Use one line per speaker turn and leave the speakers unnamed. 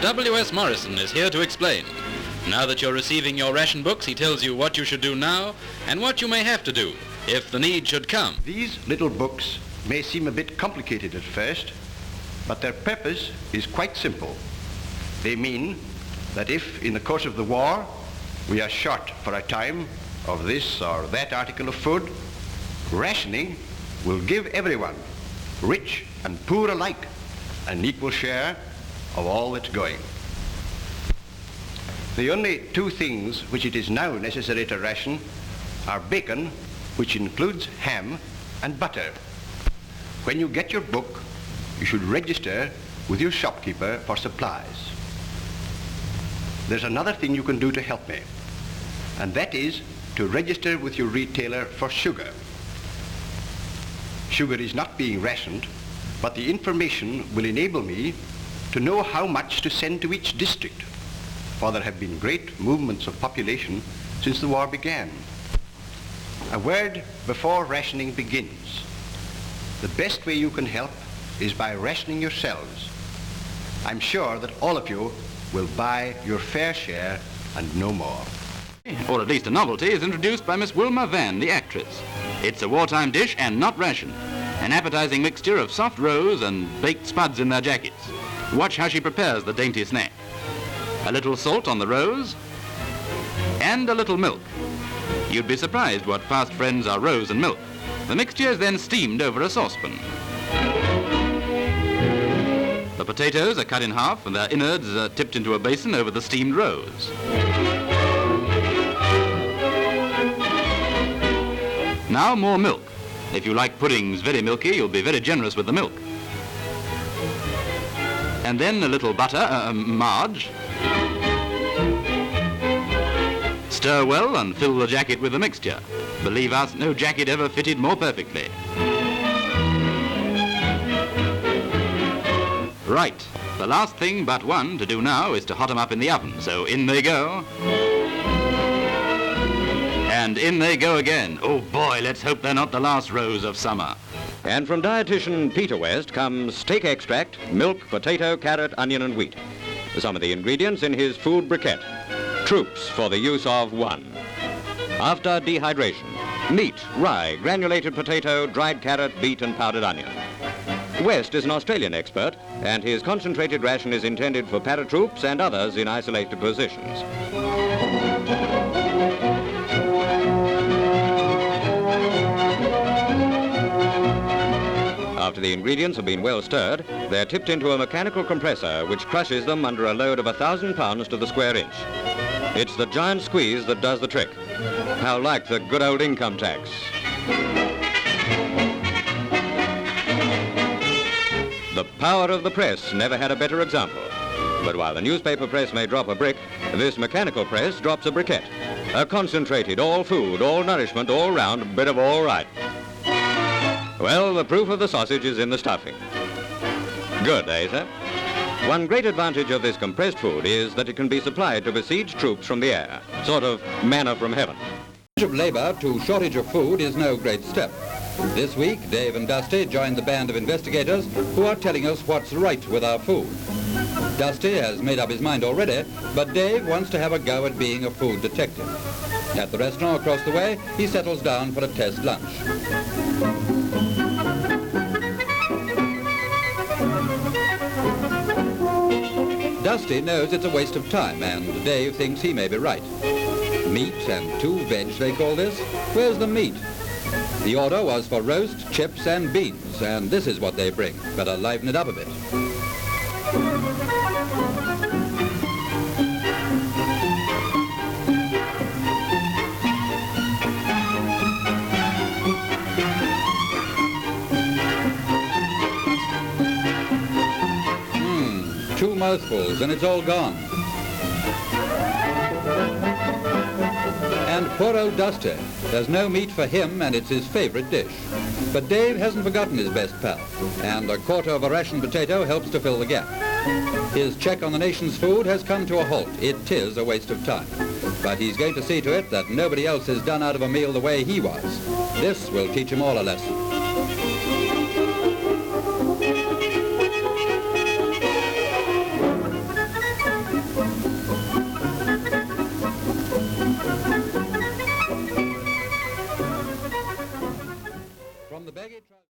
W.S. Morrison is here to explain. Now that you're receiving your ration books, he tells you what you should do now and what you may have to do if the need should come.
These little books may seem a bit complicated at first, but their purpose is quite simple. They mean that if, in the course of the war, we are short for a time of this or that article of food, rationing will give everyone, rich and poor alike, an equal share of all that's going. The only two things which it is now necessary to ration are bacon, which includes ham, and butter. When you get your book, you should register with your shopkeeper for supplies. There's another thing you can do to help me, and that is to register with your retailer for sugar. Sugar is not being rationed, but the information will enable me to know how much to send to each district, for there have been great movements of population since the war began. A word before rationing begins. The best way you can help is by rationing yourselves. I'm sure that all of you will buy your fair share and no more.
Or at least a novelty is introduced by Miss Wilma Vann, the actress. It's a wartime dish and not ration. An appetizing mixture of soft roes and baked spuds in their jackets. Watch how she prepares the dainty snack. A little salt on the roes and a little milk. You'd be surprised what fast friends are roes and milk. The mixture is then steamed over a saucepan. The potatoes are cut in half and their innards are tipped into a basin over the steamed roes. Now more milk. If you like puddings very milky, you'll be very generous with the milk. And then a little butter, marge. Stir well and fill the jacket with the mixture. Believe us, no jacket ever fitted more perfectly. Right, the last thing but one to do now is to hot them up in the oven, so in they go. And in they go again. Oh boy, let's hope they're not the last rose of summer.
And from dietitian Peter West comes steak extract, milk, potato, carrot, onion and wheat. Some of the ingredients in his food briquette. Troops for the use of one. After dehydration, meat, rye, granulated potato, dried carrot, beet and powdered onion. West is an Australian expert, and his concentrated ration is intended for paratroops and others in isolated positions. After the ingredients have been well stirred, they're tipped into a mechanical compressor which crushes them under a load of 1,000 pounds to the square inch. It's the giant squeeze that does the trick. How like the good old income tax. The power of the press never had a better example. But while the newspaper press may drop a brick, this mechanical press drops a briquette. A concentrated, all food, all nourishment, all round bit of all right. Well, the proof of the sausage is in the stuffing. Good, eh, sir? One great advantage of this compressed food is that it can be supplied to besieged troops from the air. Sort of manna from heaven.
Of labour to shortage of food is no great step. This week, Dave and Dusty joined the band of investigators who are telling us what's right with our food. Dusty has made up his mind already, but Dave wants to have a go at being a food detective. At the restaurant across the way, he settles down for a test lunch. Dusty knows it's a waste of time, and Dave thinks he may be right. Meat and 2 veg, they call this. Where's the meat? The order was for roast, chips and beans, and this is what they bring. Better liven it up a bit. Two mouthfuls and it's all gone. And poor old Dusty. There's no meat for him and it's his favorite dish. But Dave hasn't forgotten his best pal, and a quarter of a ration potato helps to fill the gap. His check on the nation's food has come to a halt. It is a waste of time. But he's going to see to it that nobody else is done out of a meal the way he was. This will teach him all a lesson. the baggy trousers.